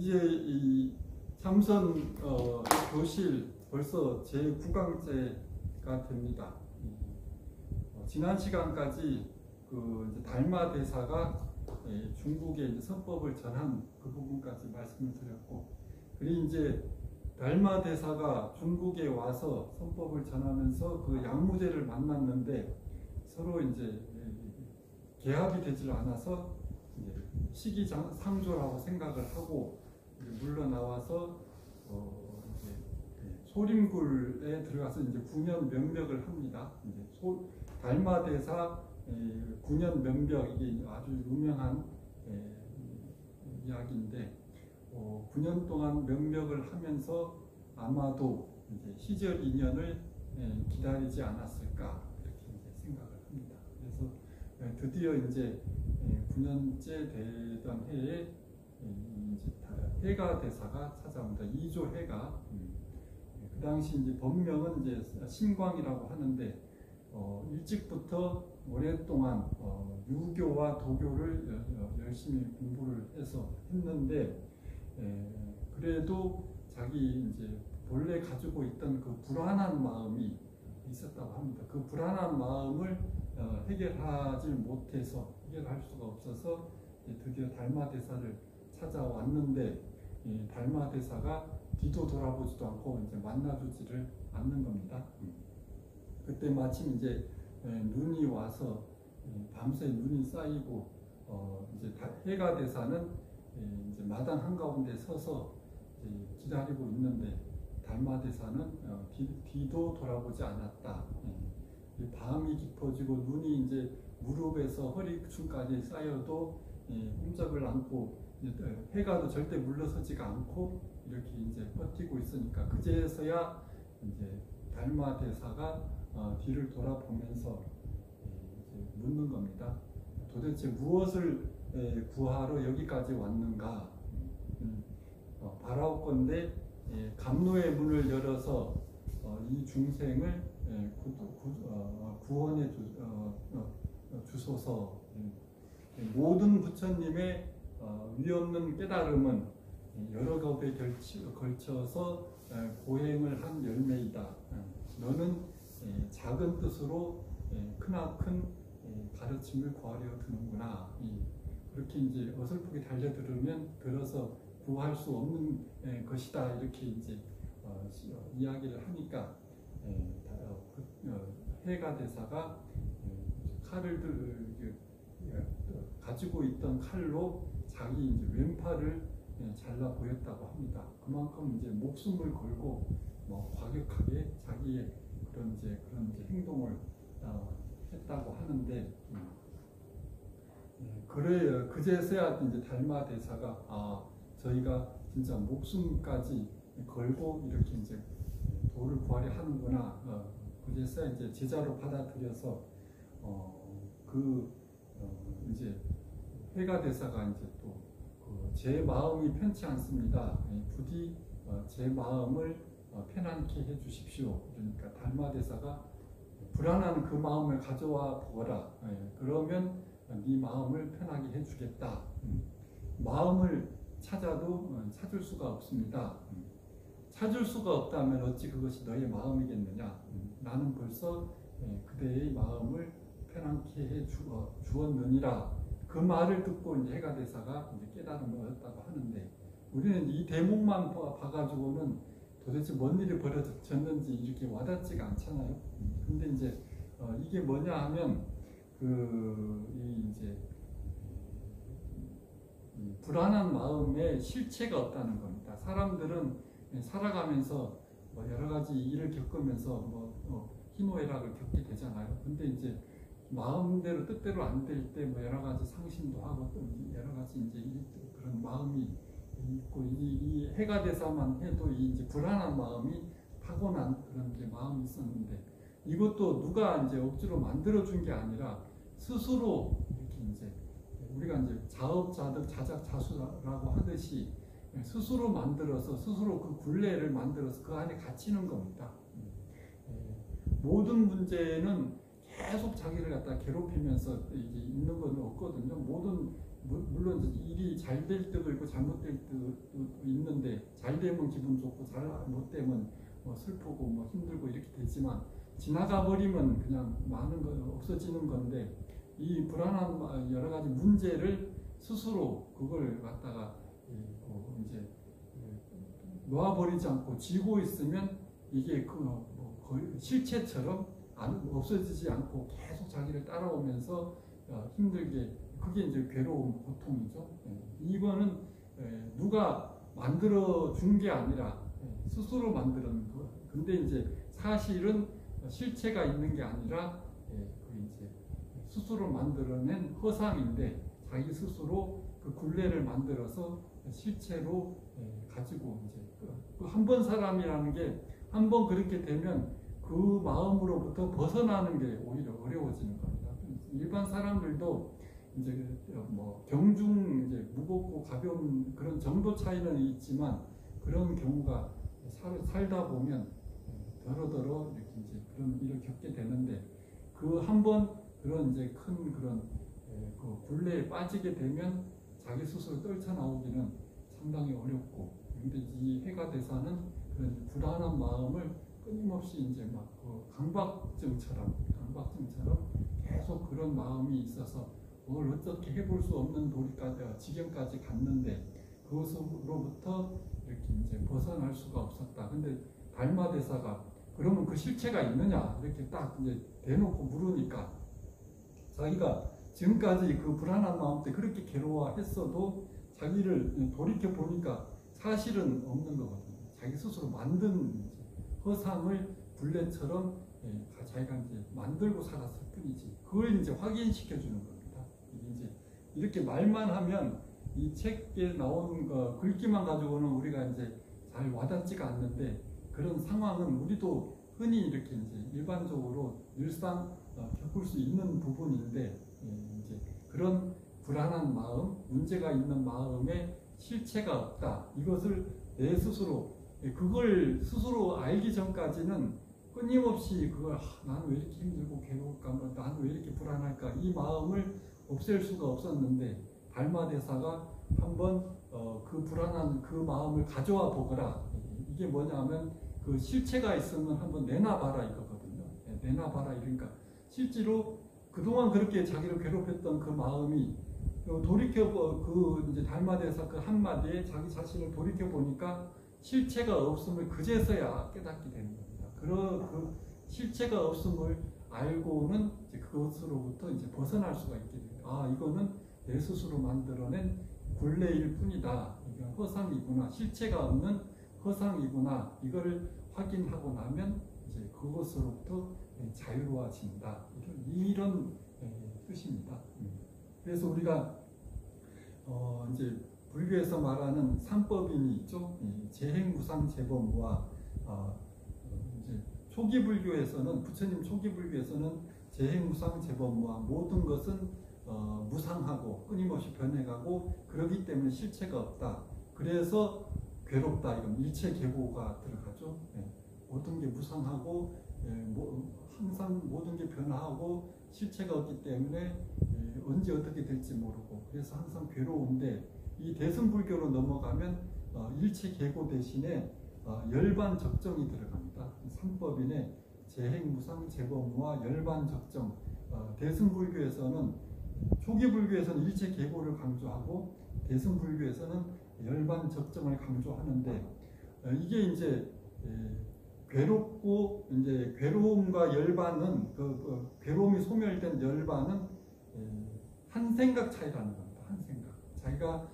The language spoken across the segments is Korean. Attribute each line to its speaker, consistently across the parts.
Speaker 1: 이제 이 삼선 교실 벌써 제9강째가 됩니다. 지난 시간까지 그 이제 달마 대사가 중국의 이제 선법을 전한 그 부분까지 말씀을 드렸고, 그리고 이제 달마 대사가 중국에 와서 선법을 전하면서 그 양무제를 만났는데 서로 이제 개합이 되질 않아서 이제 시기상조라고 생각을 하고 물러나와서 이제 소림굴에 들어가서 이제 군연 면벽을 합니다. 이제 달마 대사 군연 면벽, 이게 아주 유명한 이야기인데 9년 동안 면벽을 하면서 아마도 이제 시절 인연을 기다리지 않았을까 이렇게 이제 생각을 합니다. 그래서 드디어 이제 9년째 되던 해에 이제 해가 대사가 찾아옵니다. 2조 해가. 그 당시 이제 법명은 이제 신광이라고 하는데 일찍부터 오랫동안 유교와 도교를 열심히 공부를 해서 했는데 그래도 자기 이제 본래 가지고 있던 그 불안한 마음이 있었다고 합니다. 그 불안한 마음을 해결하지 못해서 해결할 수가 없어서 드디어 달마 대사를 찾아왔는데 달마 대사가 뒤도 돌아보지도 않고 이제 만나주지를 않는 겁니다. 그때 마침 이제 눈이 와서 밤새 눈이 쌓이고 이제 해가 대사는 이제 마당 한가운데 서서 기다리고 있는데 달마 대사는 뒤도 돌아보지 않았다. 밤이 깊어지고 눈이 이제 무릎에서 허리춤까지 쌓여도 꼼짝을 않고 해가도 절대 물러서지가 않고 이렇게 이제 버티고 있으니까 그제서야 이제 달마 대사가 뒤를 돌아보면서 이제 묻는 겁니다. 도대체 무엇을 구하러 여기까지 왔는가? 바라옵건대 감로의 문을 열어서 이 중생을 구원해 주소서. 모든 부처님의 위없는 깨달음은 여러 겁에 걸쳐서 고행을 한 열매이다. 너는 작은 뜻으로 크나큰 가르침을 구하려 드는구나. 그렇게 이제 어설프게 들어서 구할 수 없는 것이다. 이렇게 이제 이야기를 하니까 해가 대사가 칼을 가지고 있던 칼로 자기 이제 왼팔을 잘라 보였다고 합니다. 그만큼 이제 목숨을 걸고 과격하게 자기의 그런 이제 행동을 했다고 하는데, 그래요. 그제서야 이제 달마 대사가 저희가 진짜 목숨까지 걸고 이렇게 이제 도를 구하려 하는구나. 그제서야 이제 제자로 받아들여서 이제 해가 대사가 이제 또 제 마음이 편치 않습니다. 부디 제 마음을 편안케 해 주십시오. 그러니까 달마 대사가 불안한 그 마음을 가져와 보거라. 그러면 네 마음을 편하게 해주겠다. 마음을 찾아도 찾을 수가 없습니다. 찾을 수가 없다면 어찌 그것이 너의 마음이겠느냐. 나는 벌써 그대의 마음을 편안케 해 주었느니라. 그 말을 듣고 이제 해가 대사가 이제 깨달음을 얻었다고 하는데, 우리는 이 대목만 봐가지고는 도대체 뭔 일이 벌어졌는지 이렇게 와닿지가 않잖아요. 근데 이제 이게 뭐냐 하면 이제 불안한 마음에 실체가 없다는 겁니다. 사람들은 살아가면서 여러 가지 일을 겪으면서 희노애락을 겪게 되잖아요. 근데 이제 마음대로 뜻대로 안 될 때 여러 가지 상심도 하고 또 여러 가지 이제 그런 마음이 있고, 이 해가 대사만 해도 이제 불안한 마음이 타고난 그런 이제 마음이 있었는데, 이것도 누가 이제 억지로 만들어 준 게 아니라 스스로 이렇게 이제 우리가 이제 자업자득 자작자수라고 하듯이 스스로 만들어서 스스로 그 굴레를 만들어서 그 안에 갇히는 겁니다. 모든 문제는 계속 자기를 갖다 괴롭히면서 이제 있는 건 없거든요. 모든 물론 일이 잘 될 때도 있고 잘못될 때도 있는데 잘 되면 기분 좋고 잘 못 되면 뭐 슬프고 뭐 힘들고 이렇게 되지만 지나가 버리면 그냥 많은 거 없어지는 건데 이 불안한 여러 가지 문제를 스스로 그걸 갖다가 이제 놓아버리지 않고 쥐고 있으면 이게 거의 실체처럼 없어지지 않고 계속 자기를 따라오면서 힘들게 그게 이제 괴로움, 고통이죠. 이거는 누가 만들어 준 게 아니라 스스로 만드는 거. 근데 이제 사실은 실체가 있는 게 아니라 그 이제 스스로 만들어낸 허상인데 자기 스스로 그 굴레를 만들어서 실체로 가지고 이제 그 한 번 사람이라는 게 한 번 그렇게 되면 그 마음으로부터 벗어나는 게 오히려 어려워지는 겁니다. 일반 사람들도 이제 뭐 경중 이제 무겁고 가벼운 그런 정도 차이는 있지만 그런 경우가 살다 보면 더러더러 이렇게 이제 그런 일을 겪게 되는데 그 한 번 그런 이제 큰 그런 그 굴레에 빠지게 되면 자기 스스로 떨쳐나오기는 상당히 어렵고 근데 이 해가대사는 그런 불안한 마음을 끊임없이 이제 막 그 강박증처럼 계속 그런 마음이 있어서 뭘 어떻게 해볼 수 없는 지경까지 갔는데 그것으로부터 이렇게 이제 벗어날 수가 없었다. 근데 달마대사가 그러면 그 실체가 있느냐 이렇게 딱 이제 대놓고 물으니까 자기가 지금까지 그 불안한 마음 때 그렇게 괴로워했어도 자기를 돌이켜 보니까 사실은 없는 거거든요. 자기 스스로 만든 허상을 굴레처럼 자기가 이제 만들고 살았을 뿐이지. 그걸 이제 확인시켜 주는 겁니다. 이게 이제 이렇게 말만 하면 이 책에 나온 거 글귀만 가지고는 우리가 이제 잘 와닿지가 않는데 그런 상황은 우리도 흔히 이렇게 이제 일반적으로 늘상 겪을 수 있는 부분인데 이제 그런 불안한 마음, 문제가 있는 마음에 실체가 없다. 이것을 내 스스로 그걸 스스로 알기 전까지는 끊임없이 그걸 나는 왜 이렇게 힘들고 괴로울까, 나는 왜 이렇게 불안할까 이 마음을 없앨 수가 없었는데 달마대사가 한번 그 불안한 그 마음을 가져와 보거라. 이게 뭐냐면 그 실체가 있으면 한번 내놔봐라 이거거든요. 내놔봐라 이러니까 실제로 그동안 그렇게 자기를 괴롭혔던 그 마음이 돌이켜 그 이제 달마대사 그 한마디에 자기 자신을 돌이켜 보니까 실체가 없음을 그제서야 깨닫게 되는 겁니다. 그 실체가 없음을 알고는 이제 그것으로부터 이제 벗어날 수가 있게 됩니다. 아, 이거는 내 스스로 만들어낸 굴레일 뿐이다. 이건 허상이구나. 실체가 없는 허상이구나. 이거를 확인하고 나면 이제 그것으로부터 자유로워진다. 이런 뜻입니다. 그래서 우리가 이제 불교에서 말하는 삼법인이 있죠. 재행무상재범무와 이제 초기 불교에서는 부처님 초기 불교에서는 재행무상재범무와 모든 것은 무상하고 끊임없이 변해가고 그러기 때문에 실체가 없다. 그래서 괴롭다. 이건 일체계보가 들어가죠. 모든 게 무상하고 항상 모든 게 변화하고 실체가 없기 때문에 언제 어떻게 될지 모르고 그래서 항상 괴로운데 이 대승불교로 넘어가면 일체계고 대신에 열반적정이 들어갑니다. 삼법인의 재행무상재범무와 열반적정. 대승불교에서는 초기 불교에서는 일체계고를 강조하고 대승불교에서는 열반적정을 강조하는데 이게 이제 괴롭고 이제 괴로움과 열반은 괴로움이 소멸된 열반은 한 생각 차이라는 겁니다. 한 생각. 자기가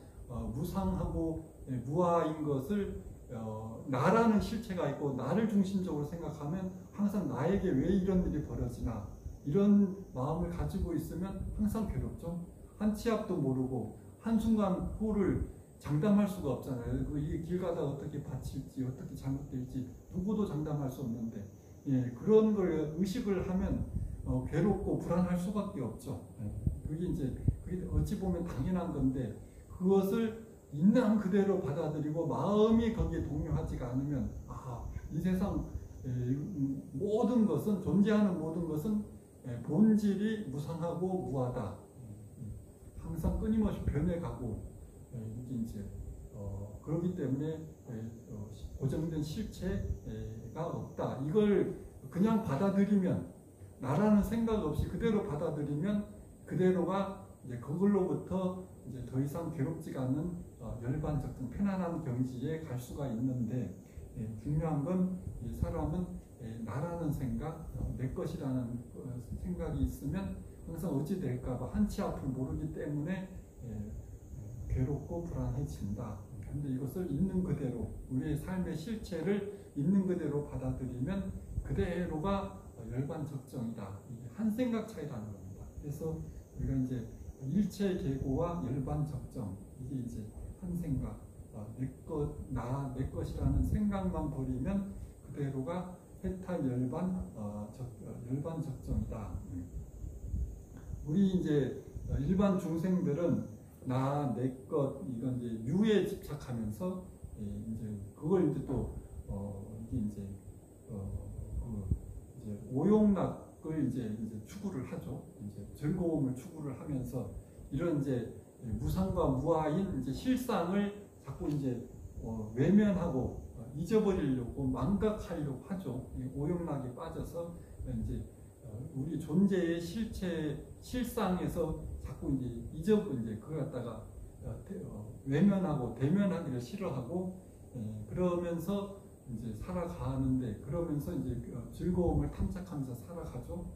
Speaker 1: 무상하고 무아인 것을 나라는 실체가 있고 나를 중심적으로 생각하면 항상 나에게 왜 이런 일이 벌어지나 이런 마음을 가지고 있으면 항상 괴롭죠. 한 치 앞도 모르고 한순간 후를 장담할 수가 없잖아요. 이 길 가다 어떻게 다칠지 어떻게 잘못될지 누구도 장담할 수 없는데 그런 걸 의식을 하면 괴롭고 불안할 수밖에 없죠. 그게 어찌 보면 당연한 건데 그것을 있는 그대로 받아들이고 마음이 거기에 동요하지가 않으면 이 세상 모든 것은 존재하는 모든 것은 본질이 무상하고 무하다. 항상 끊임없이 변해가고 이게 이제 그렇기 때문에 고정된 실체가 없다. 이걸 그냥 받아들이면 나라는 생각 없이 그대로 받아들이면 그대로가 이제 그걸로부터 이제 더 이상 괴롭지가 않은 열반적등 편안한 경지에 갈 수가 있는데 중요한 건 이 사람은 나라는 생각, 내 것이라는 생각이 있으면 항상 어찌 될까봐 한치 앞을 모르기 때문에 괴롭고 불안해진다. 그런데 이것을 있는 그대로 우리의 삶의 실체를 있는 그대로 받아들이면 그대로가 열반적정이다. 한 생각 차이라는 겁니다. 그래서 우리가 이제 일체계고와 열반적정 이게 이제 한 생각, 내 것이라는 생각만 버리면 그대로가 해탈 열반적정이다. 우리 이제 일반 중생들은 나, 내 것, 이건 이제 유에 집착하면서 이제 그걸 이제 또 이게 이제 이제 오용락을 이제 추구를 하죠. 이제 즐거움을 추구를 하면서 이런 이제 무상과 무아인 이제 실상을 자꾸 이제 외면하고 잊어버리려고 망각하려고 하죠. 오용락에 빠져서 이제 우리 존재의 실상에서 자꾸 이제 그걸 갖다가 외면하고 대면하기를 싫어하고 그러면서 이제 살아가는데 그러면서 이제 즐거움을 탐색하면서 살아가죠.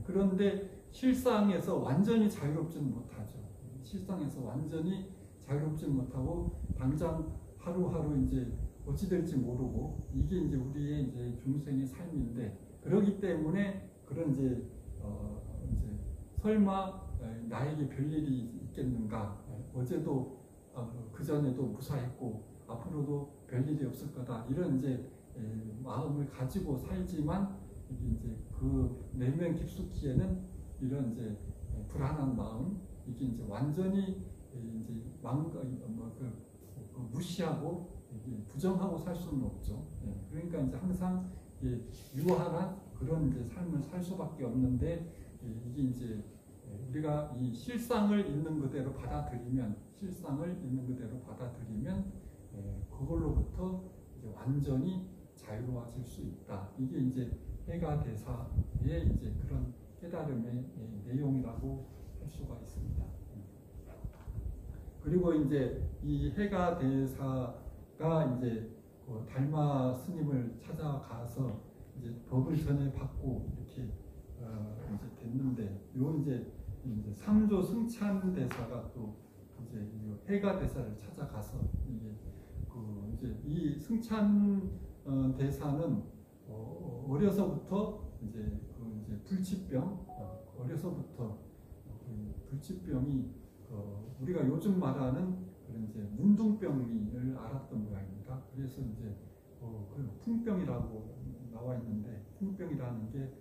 Speaker 1: 그런데 실상에서 완전히 자유롭지는 못하죠. 실상에서 완전히 자유롭지는 못하고 당장 하루하루 이제 어찌 될지 모르고 이게 이제 우리의 이제 중생의 삶인데 그러기 때문에 그런 이제 설마 나에게 별일이 있겠는가? 어제도 그 전에도 무사했고 앞으로도 별일이 없을 거다. 이런 이제 마음을 가지고 살지만 이게 이제 그 내면 깊숙이에는 이런 이제 불안한 마음 이게 이제 완전히 이제 무시하고 부정하고 살 수는 없죠. 그러니까 이제 항상 유한한 그런 이제 삶을 살 수밖에 없는데 이게 이제 우리가 이 실상을 있는 그대로 받아들이면 그걸로부터 이제 완전히 자유로워질 수 있다. 이게 이제 해가대사의 이제 그런 깨달음의 내용이라고 할 수가 있습니다. 그리고 이제 이 해가대사가 이제 달마 스님을 찾아가서 이제 법을 전해받고 이렇게 이제 됐는데 이제 3조 승찬 대사가 또 이제 해가 대사를 찾아가서 이제 이 승찬 대사는 어려서부터 이제 불치병 어려서부터 불치병이 우리가 요즘 말하는 그런 이제 문둥병을 앓았던 모양입니다. 그래서 이제 풍병이라고 나와 있는데 풍병이라는 게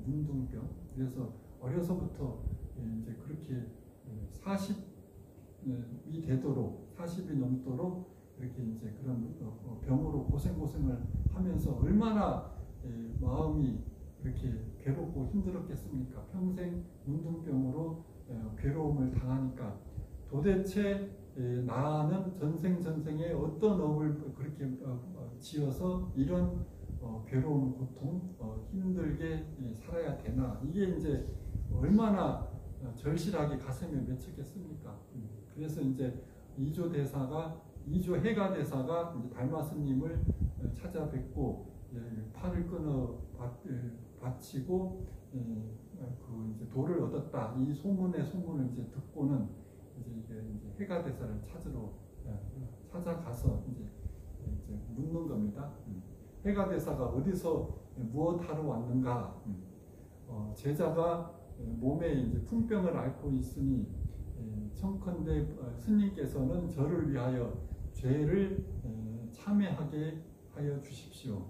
Speaker 1: 문둥병. 그래서 어려서부터 이제 그렇게 40이 되도록 40이 넘도록 이렇게 이제 그런 병으로 고생을 하면서 얼마나 마음이 이렇게 괴롭고 힘들었겠습니까? 평생 문둥병으로 괴로움을 당하니까 도대체 나는 전생에 어떤 업을 그렇게 지어서 이런 괴로운 고통, 힘들게 살아야 되나? 이게 이제 얼마나 절실하게 가슴에 맺혔겠습니까? 그래서 이제 2조 해가 대사가 이제 달마 스님을 찾아뵙고 팔을 끊어 바치고 그 이제 돌을 얻었다. 이 소문을 이제 듣고는 이제 해가 대사를 찾으러 찾아가서 이제 묻는 겁니다. 해가 대사가 어디서 무엇 하러 왔는가? 제자가 몸에 이제 풍병을 앓고 있으니 청컨대 스님께서는 저를 위하여 죄를 참회하게 하여 주십시오.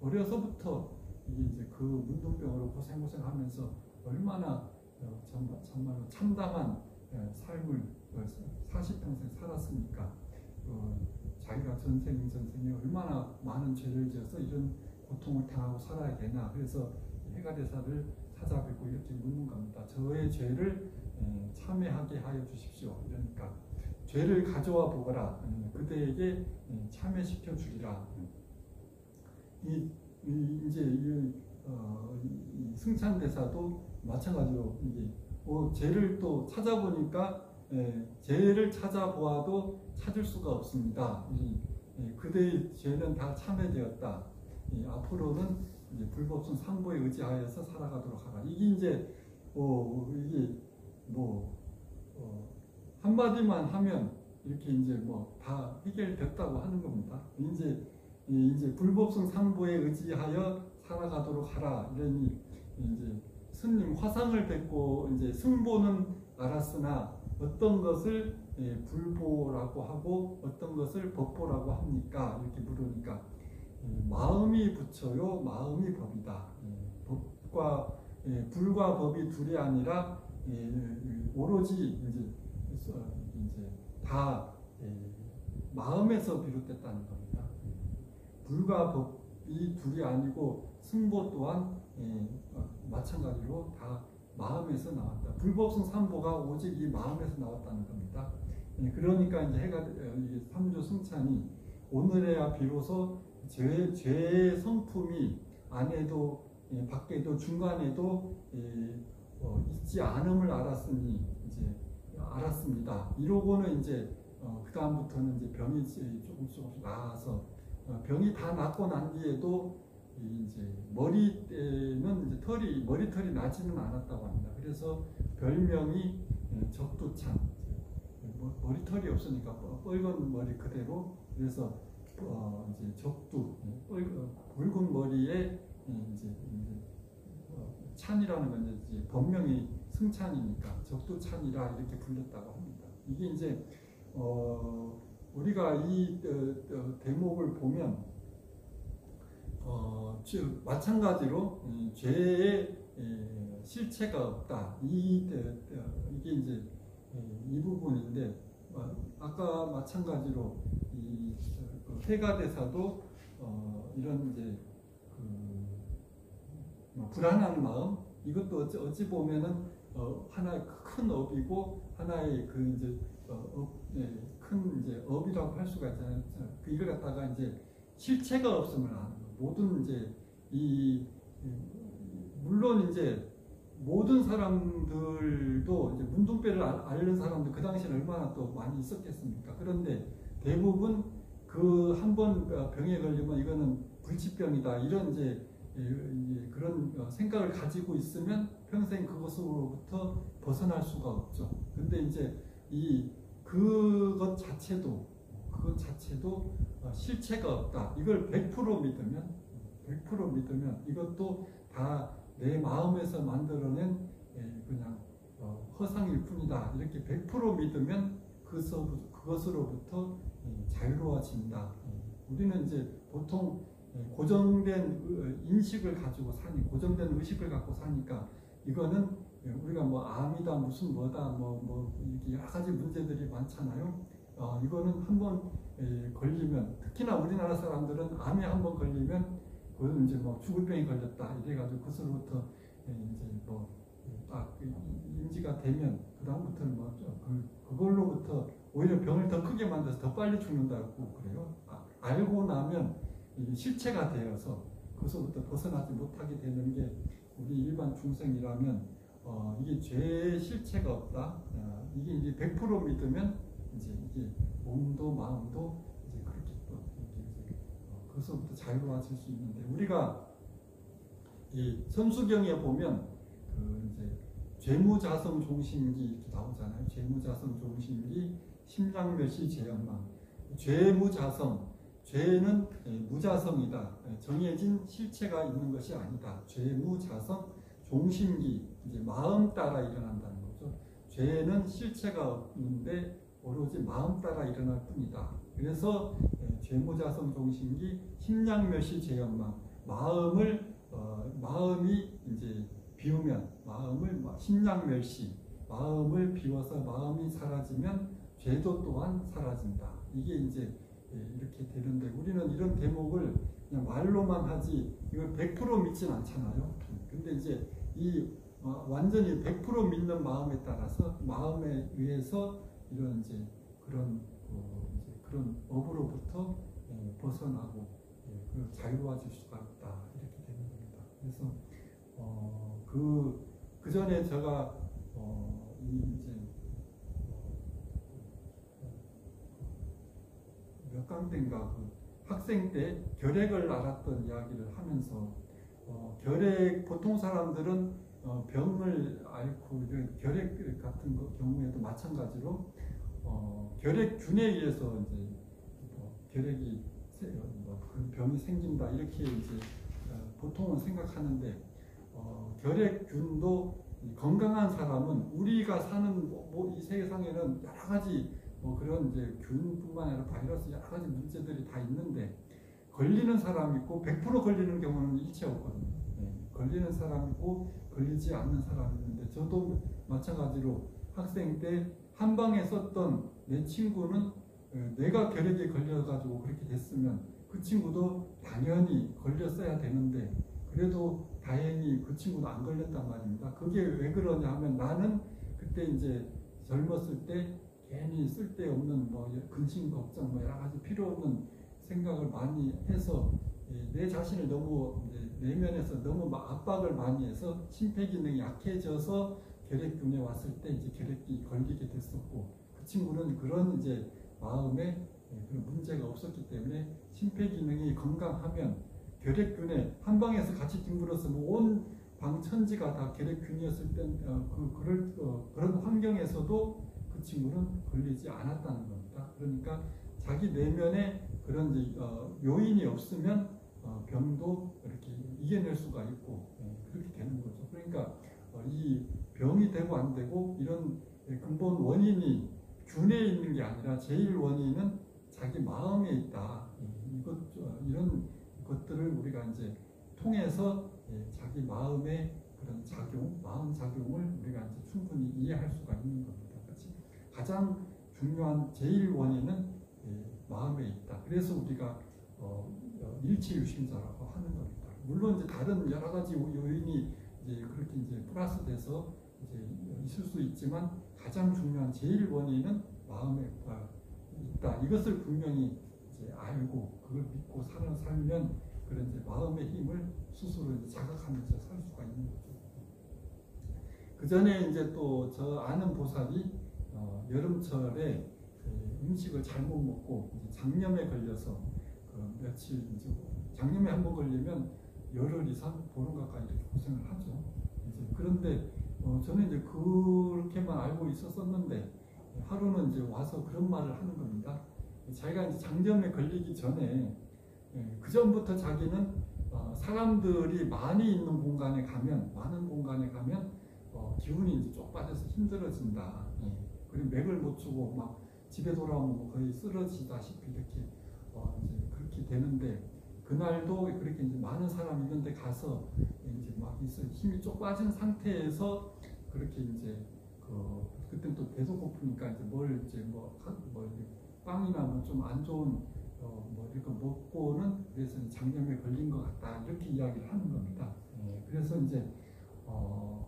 Speaker 1: 어려서부터 이제 그 문둥병으로 고생하면서 얼마나 정말로 참담한 삶을 40평생 살았습니까? 자기가 전생에 얼마나 많은 죄를 지어서 이런 고통을 당하고 살아야 되나. 그래서 해가대사를 찾아뵙고 이렇게 묻는 겁니다. 저의 죄를 참회하게 하여 주십시오. 그러니까 죄를 가져와 보거라. 그대에게 참회시켜 주리라. 이제 이 승찬대사도 마찬가지로 이게 죄를 또 찾아보니까 죄를 찾아보아도 찾을 수가 없습니다. 그대의 죄는 다 참회되었다. 앞으로는 이제 불법성 상보에 의지하여서 살아가도록 하라. 이게 이제 이게 한마디만 하면 이렇게 이제 다 해결됐다고 하는 겁니다. 이제 불법성 상보에 의지하여 살아가도록 하라. 이러니 이제 스님 화상을 뵙고 이제 승보는 알았으나 어떤 것을 불보라고 하고 어떤 것을 법보라고 합니까? 이렇게 물으니까 마음이 부처요, 마음이 법이다. 불과 법이 둘이 아니라 오로지 이제 다 마음에서 비롯됐다는 겁니다. 불과 법이 둘이 아니고 승보 또한 마찬가지로 다 마음에서 나왔다. 불법성 삼보가 오직 이 마음에서 나왔다는 겁니다. 그러니까 이제 삼조 승찬이 오늘에야 비로소 죄의 성품이 안에도 밖에도 중간에도 있지 않음을 알았으니 이제 알았습니다. 이러고는 이제 그 다음부터는 이제 병이 조금씩 나아서 병이 다 낫고 난 뒤에도 이제 머리에는 이제 머리털이 나지는 않았다고 합니다. 그래서 별명이 적두찬. 머리털이 없으니까 빨간 머리 그대로. 그래서 이제 적두, 붉은 머리에 이제 찬이라는 건 이제 법명이 승찬이니까 적두찬이라 이렇게 불렸다고 합니다. 이게 이제 우리가 이 대목을 보면 마찬가지로 죄의 실체가 없다. 이게 이제 이 부분인데 아까 마찬가지로 이 해가대사도 이런 이제 불안한 마음 이것도 어찌 보면은 하나의 큰 업이고 하나의 그 이제 큰 이제 업이라고 할 수가 있잖아요. 이걸 갖다가 이제 실체가 없음을 아는 거. 모든 이제 물론 이제 모든 사람들도 이제 문둥배를 앓는 사람들 그 당시에 얼마나 또 많이 있었겠습니까? 그런데 대부분 그 한 번 병에 걸리면 이거는 불치병이다 이런 이제 그런 생각을 가지고 있으면 평생 그것으로부터 벗어날 수가 없죠. 근데 이제 그것 자체도 실체가 없다. 이걸 100% 믿으면 이것도 다 내 마음에서 만들어낸 그냥 허상일 뿐이다. 이렇게 100% 믿으면 그것으로부터 자유로워진다. 우리는 이제 보통 고정된 인식을 가지고 고정된 의식을 갖고 사니까 이거는 우리가 암이다 무슨 뭐다 이렇게 여러 가지 문제들이 많잖아요. 이거는 한번 걸리면 특히나 우리나라 사람들은 암에 한번 걸리면 그건 이제 죽을 병이 걸렸다 이래가지고 그것으로부터 이제 인지가 되면 그 다음부터는 그걸로부터 오히려 병을 더 크게 만들어서 더 빨리 죽는다고 그래요. 알고 나면 실체가 되어서 그것부터 벗어나지 못하게 되는 게 우리 일반 중생이라면 이게 죄의 실체가 없다. 이게 이제 100% 믿으면 이게 몸도 마음도 이제 그렇게 또 그것부터 자유로워질 수 있는데 우리가 이 선수경에 보면 이제 죄무자성 종신기 이렇게 나오잖아요. 죄무자성 종신기 심장멸시 제연망. 죄무자성 죄는 무자성이다. 정해진 실체가 있는 것이 아니다. 죄무자성 종신기 이제 마음 따라 일어난다는 거죠. 죄는 실체가 없는데 오로지 마음 따라 일어날 뿐이다. 그래서 죄무자성 종신기 심량멸시 제연망 마음이 이제 비우면 심량멸시 마음을 비워서 마음이 사라지면 죄도 또한 사라진다. 이게 이제 이렇게 되는데 우리는 이런 대목을 그냥 말로만 하지 이걸 100% 믿진 않잖아요. 근데 이제 이 완전히 100% 믿는 마음에 따라서 마음에 의해서 이런 이제 그런 이제 그런 업으로부터 벗어나고 그 자유로워질 수가 있다 이렇게 되는 겁니다. 그래서 그 전에 제가 이제 몇 강 때인가 그 학생 때 결핵을 앓았던 이야기를 하면서 결핵 보통 사람들은 병을 앓고 이런 결핵 같은 경우에도 마찬가지로 결핵균에 의해서 이제 결핵이 그 병이 생긴다 이렇게 이제 보통은 생각하는데 결핵균도 건강한 사람은 우리가 사는 이 세상에는 여러 가지 그런 이제 균뿐만 아니라 바이러스 여러 가지 문제들이 다 있는데 걸리는 사람이 있고 100% 걸리는 경우는 일체 없거든요. 걸리는 사람이 있고 걸리지 않는 사람이 있는데 저도 마찬가지로 학생 때 한방에 썼던 내 친구는 내가 결핵에 걸려가지고 그렇게 됐으면 그 친구도 당연히 걸렸어야 되는데 그래도 다행히 그 친구도 안 걸렸단 말입니다. 그게 왜 그러냐 하면 나는 그때 이제 젊었을 때 괜히 쓸데없는 근심 걱정 여러 가지 필요 없는 생각을 많이 해서 내 자신을 너무 내면에서 너무 압박을 많이 해서 심폐기능이 약해져서 결핵균에 왔을 때 이제 결핵이 걸리게 됐었고 그 친구는 그런 이제 마음에 그런 문제가 없었기 때문에 심폐기능이 건강하면 결핵균에 한 방에서 같이 뒹굴어서 온 방천지가 다 결핵균이었을 때 그런 환경에서도 그 친구는 걸리지 않았다는 겁니다. 그러니까 자기 내면에 그런 이제 요인이 없으면 병도 이렇게 이겨낼 수가 있고 그렇게 되는 거죠. 그러니까 이 병이 되고 안 되고 이런 근본 원인이 균에 있는 게 아니라 제일 원인은 자기 마음에 있다. 이런 것들을 우리가 이제 통해서 자기 마음의 그런 작용, 마음 작용을 우리가 이제 충분히 이해할 수가 있는 겁니다. 그렇지? 가장 중요한 제일 원인은 마음에 있다. 그래서 우리가 일치유심자라고 하는 겁니다. 물론 이제 다른 여러 가지 요인이 이제 그렇게 이제 플러스돼서 이제 있을 수 있지만 가장 중요한 제일 원인은 마음에 있다. 이것을 분명히 이제 알고 그걸 믿고 살면 그런 이제 마음의 힘을 스스로 이제 자각하면서 살 수가 있는 거죠. 그 전에 이제 또 저 아는 보살이 여름철에 음식을 잘못 먹고 이제 장염에 걸려서 며칠 이제 장염에 한번 걸리면 열흘 이상 보름 가까이 이렇게 고생을 하죠. 이제 그런데 저는 이제 그렇게만 알고 있었었는데 하루는 이제 와서 그런 말을 하는 겁니다. 자기가 이제 장염에 걸리기 전에 그 전부터 자기는 사람들이 많이 있는 공간에 가면 많은 공간에 가면 기운이 이제 쪽 빠져서 힘들어진다. 그리고 맥을 못 추고 막 집에 돌아오면 거의 쓰러지다시피 이렇게 이제 그렇게 되는데 그날도 그렇게 이제 많은 사람 있는데 가서 이제 막 힘이 쪽 빠진 상태에서 그렇게 이제 그때 또 배도 고프니까 이제 빵이나 뭐 좀 안 좋은 이렇게 먹고는 그래서 장염에 걸린 것 같다 이렇게 이야기를 하는 겁니다. 그래서 이제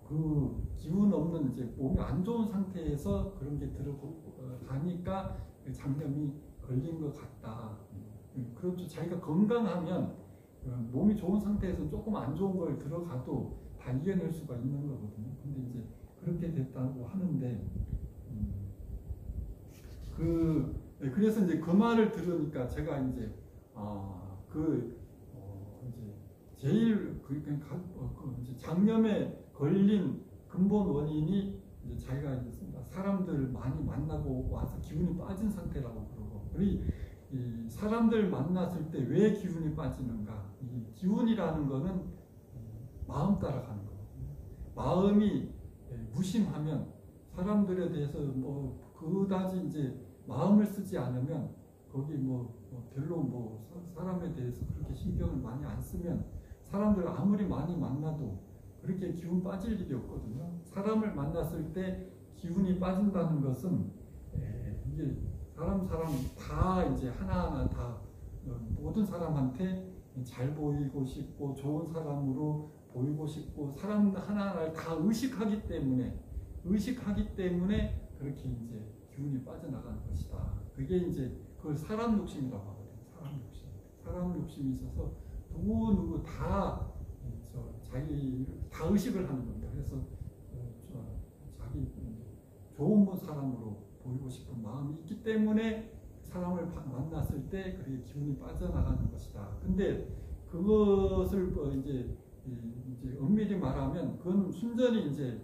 Speaker 1: 그 기운 없는 이제 몸이 안 좋은 상태에서 그런 게 들어가니까 장염이 걸린 것 같다. 그렇죠. 자기가 건강하면 몸이 좋은 상태에서 조금 안 좋은 걸 들어가도 다 이겨낼 수가 있는 거거든요. 근데 이제 그렇게 됐다고 하는데 그래서 이제 그 말을 들으니까 제가 이제 이제 제일 이제 장염에 걸린 근본 원인이 이제 자기가 이제 사람들 많이 만나고 와서 기운이 빠진 상태라고 그러고 이 사람들 만났을 때 왜 기운이 빠지는가? 이 기운이라는 거는 마음 따라가는 거거든요. 마음이 무심하면 사람들에 대해서 그다지 이제 마음을 쓰지 않으면 거기 별로 사람에 대해서 그렇게 신경을 많이 안 쓰면 사람들 아무리 많이 만나도 그렇게 기운 빠질 일이 없거든요. 사람을 만났을 때 기운이 빠진다는 것은 이게 사람 다 이제 하나하나 다 모든 사람한테 잘 보이고 싶고 좋은 사람으로 보이고 싶고 사람 하나하나를 다 의식하기 때문에 그렇게 이제 기운이 빠져나가는 것이다. 그게 이제 그걸 사람 욕심이라고 하거든요. 사람 욕심이 있어서 누구 다 자기 다 의식을 하는 겁니다. 그래서 자기 좋은 사람으로 보이고 싶은 마음이 있기 때문에 사람을 만났을 때 그렇게 기운이 빠져나가는 것이다. 근데 그것을 이제 엄밀히 말하면 그건 순전히 이제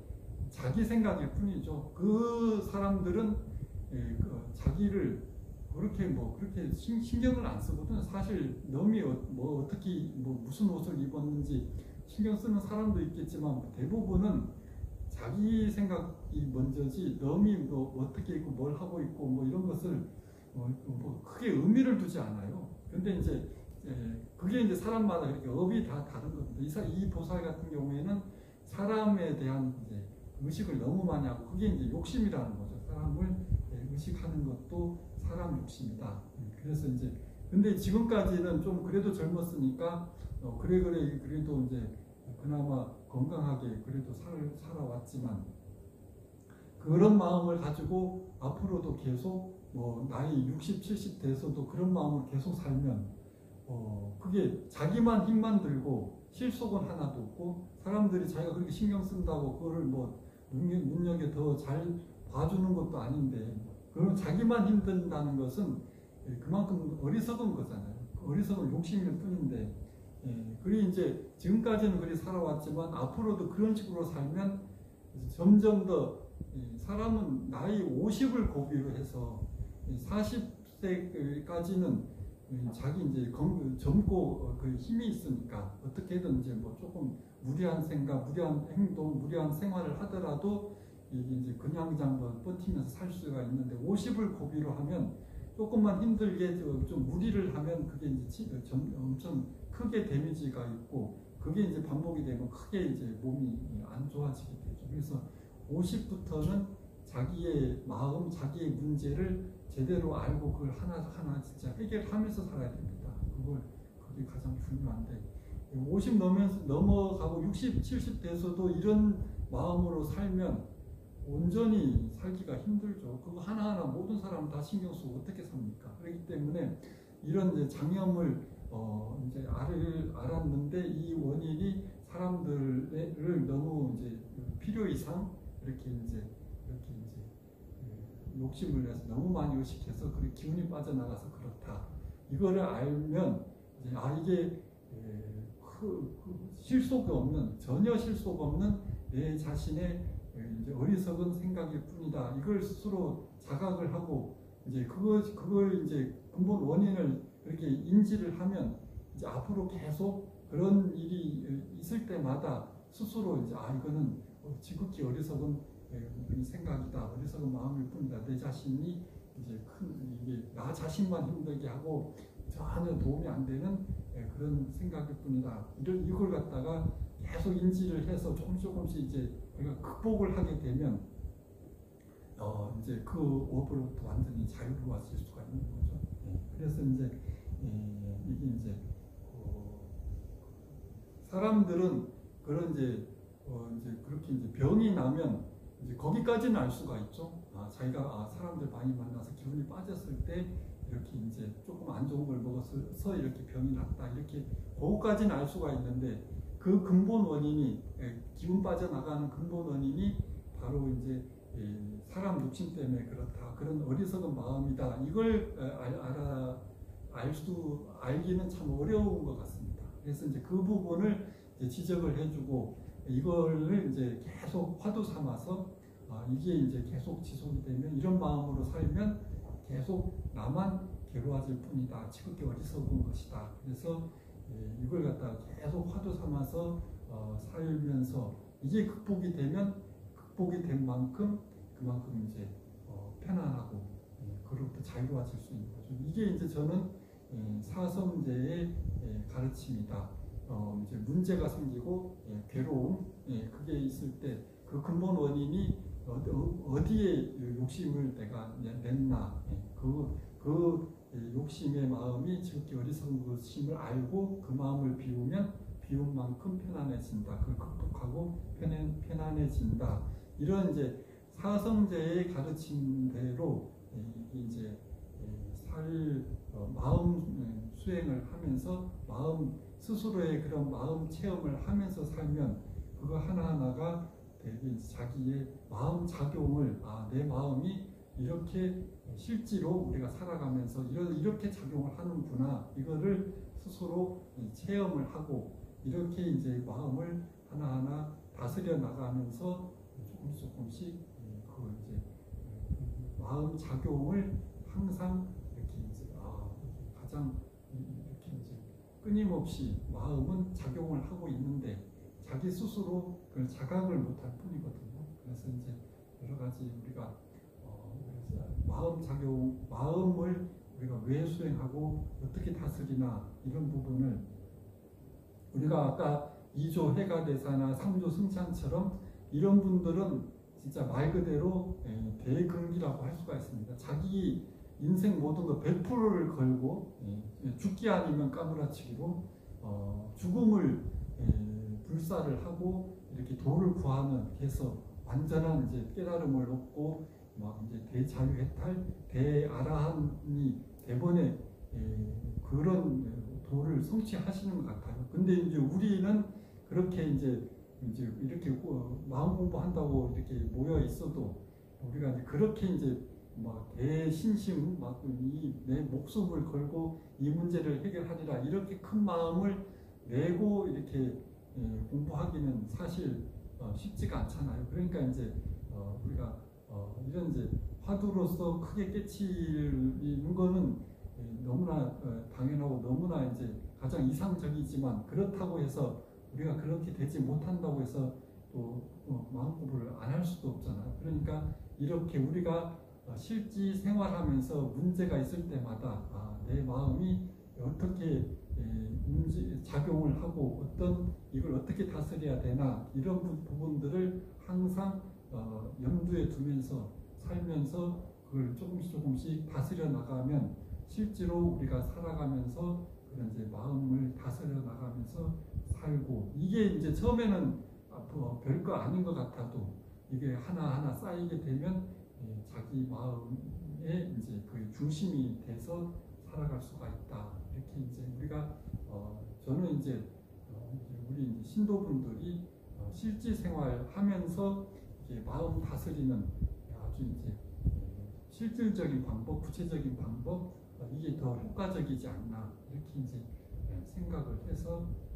Speaker 1: 자기 생각일 뿐이죠. 그 사람들은 자기를 그렇게 신경을 안 쓰거든. 사실 남이 어떻게 무슨 옷을 입었는지 신경 쓰는 사람도 있겠지만 대부분은 자기 생각이 먼저지 남이 어떻게 입고 뭘 하고 있고 이런 것을 크게 의미를 두지 않아요. 근데 이제 그게 이제 사람마다 그렇게 업이 다 다른 겁니다. 이 보살 같은 경우에는 사람에 대한 이제 의식을 너무 많이 하고 그게 이제 욕심이라는 거죠. 사람을 의식하는 것도 사람 욕심이다. 그래서 이제 근데 지금까지는 좀 그래도 젊었으니까 그래도 이제 그나마 건강하게 그래도 살아왔지만 그런 마음을 가지고 앞으로도 계속 나이 60, 70 돼서도 그런 마음을 계속 살면 그게 자기만 힘만 들고 실속은 하나도 없고 사람들이 자기가 그렇게 신경 쓴다고 그거를 능력에 더 잘 봐주는 것도 아닌데 그러면 자기만 힘든다는 것은 그만큼 어리석은 거잖아요. 어리석은 욕심일 뿐인데 그리 이제 지금까지는 그리 살아왔지만 앞으로도 그런 식으로 살면 점점 더 사람은 나이 50을 고비로 해서 40세까지는 자기 이제 젊고 그 힘이 있으니까 어떻게든 이제 조금 무리한 생각, 무리한 행동, 무리한 생활을 하더라도 이게 이제 그냥 버티면서 살 수가 있는데 50을 고비로 하면 조금만 힘들게 좀 무리를 하면 그게 이제 엄청 크게 데미지가 있고 그게 이제 반복이 되면 크게 이제 몸이 안 좋아지게 되죠. 그래서 50부터는 자기의 마음, 자기의 문제를 제대로 알고 그걸 하나하나 진짜 해결하면서 살아야 됩니다. 그게 가장 중요한데 50 넘어가고 60, 70 돼서도 이런 마음으로 살면 온전히 살기가 힘들죠. 그거 하나하나 모든 사람 다 신경 쓰고 어떻게 삽니까? 그렇기 때문에 이런 이제 장염을 이제 알았는데 이 원인이 사람들을 너무 이제 필요 이상 이렇게 욕심을 내서 너무 많이 의식해서 그 기운이 빠져나가서 그렇다. 이거를 알면 이제 이게 전혀 실속 없는 내 자신의 이제 어리석은 생각일 뿐이다. 이걸 스스로 자각을 하고 이제 그걸 이제 근본 원인을 이렇게 인지를 하면 이제 앞으로 계속 그런 일이 있을 때마다 스스로 이제 이거는 지극히 어리석은 생각이다. 어리석은 마음일 뿐이다. 내 자신이 이제 이게 나 자신만 힘들게 하고 전혀 도움이 안 되는 그런 생각일 뿐이다. 이걸 갖다가 계속 인지를 해서 조금씩 이제 우리가 극복을 하게 되면 이제 그 업으로부터 완전히 자유로워질 수가 있는 거죠. 그래서 이제 이게 이제 사람들은 그런 이제 그렇게 이제 병이 나면 이제 거기까지는 알 수가 있죠. 자기가 사람들 많이 만나서 기분이 빠졌을 때 이렇게 이제 조금 안 좋은 걸 먹어서 이렇게 병이 났다. 이렇게 그거까지는 알 수가 있는데 그 근본 원인이 기운 빠져나가는 근본 원인이 바로 이제 사람 욕심 때문에 그렇다. 그런 어리석은 마음이다. 이걸 알기는 참 어려운 것 같습니다. 그래서 이제 그 부분을 이제 지적을 해주고 이거를 이제 계속 화두 삼아서 이게 이제 계속 지속이 되면 이런 마음으로 살면 계속 나만 괴로워질 뿐이다. 지극히 어리석은 것이다. 그래서 이걸 갖다가 계속 화두 삼아서 살면서 이게 극복이 되면 극복이 된 만큼 그만큼 이제 편안하고 그로부터 자유로워질 수 있는 거죠. 이게 이제 저는 사성제의 가르침이다. 이제 문제가 생기고 괴로움 그게 있을 때 그 근본 원인이 어디에 욕심을 내가 냈나 그 욕심의 마음이 지극히 어리석은 것임을 알고 그 마음을 비우면 비움만큼 편안해진다. 그걸 극복하고 편안해진다. 이런 이제 사성제의 가르침대로 이제 마음 수행을 하면서 마음 스스로의 그런 마음 체험을 하면서 살면 그거 하나하나가 되게 자기의 마음 작용을 내 마음이 이렇게 실제로 우리가 살아가면서 이렇게 작용을 하는구나 이거를 스스로 체험을 하고 이렇게 이제 마음을 하나하나 다스려 나가면서 조금씩 그 이제 마음 작용을 항상 이렇게 이제 가장 이렇게 이제 끊임없이 마음은 작용을 하고 있는데 자기 스스로 그걸 자각을 못할 뿐이거든요. 그래서 이제 여러 가지 우리가 마음을 우리가 왜 수행하고 어떻게 다스리나 이런 부분을 우리가 아까 2조 해가대사나 3조 승찬처럼 이런 분들은 진짜 말 그대로 대근기라고 할 수가 있습니다. 자기 인생 모든 거 100%를 걸고 죽기 아니면 까무라치기로 죽음을 불사를 하고 이렇게 도를 구하는 해서 완전한 이제 깨달음을 얻고 막 이제 대자유해탈, 대아라한이 대번에 그런 도를 성취하시는 것 같아요. 근데 이제 우리는 그렇게 이제 이렇게 마음 공부한다고 이렇게 모여 있어도 우리가 이제 그렇게 이제 막 대신심 막 내 목숨을 걸고 이 문제를 해결하리라 이렇게 큰 마음을 내고 이렇게 공부하기는 사실 쉽지가 않잖아요. 그러니까 이제 우리가 이런 이제 화두로서 크게 깨치는 거는 너무나 당연하고 너무나 이제 가장 이상적이지만 그렇다고 해서 우리가 그렇게 되지 못한다고 해서 또 마음 공부를 안 할 수도 없잖아요. 그러니까 이렇게 우리가 실지 생활하면서 문제가 있을 때마다 내 마음이 어떻게 작용을 하고 이걸 어떻게 다스려야 되나 이런 부분들을 항상 염두에 두면서 살면서 그걸 조금씩 다스려 나가면 실제로 우리가 살아가면서 그런 이제 마음을 다스려 나가면서 살고 이게 이제 처음에는 별거 아닌 것 같아도 이게 하나하나 쌓이게 되면 자기 마음의 이제 그 중심이 돼서 살아갈 수가 있다. 이렇게 이제 우리가 저는 이제 우리 이제 신도분들이 실제 생활하면서 이게 마음 다스리는 아주 이제 실질적인 방법, 구체적인 방법 이게 더 효과적이지 않나 이렇게 이제 생각을 해서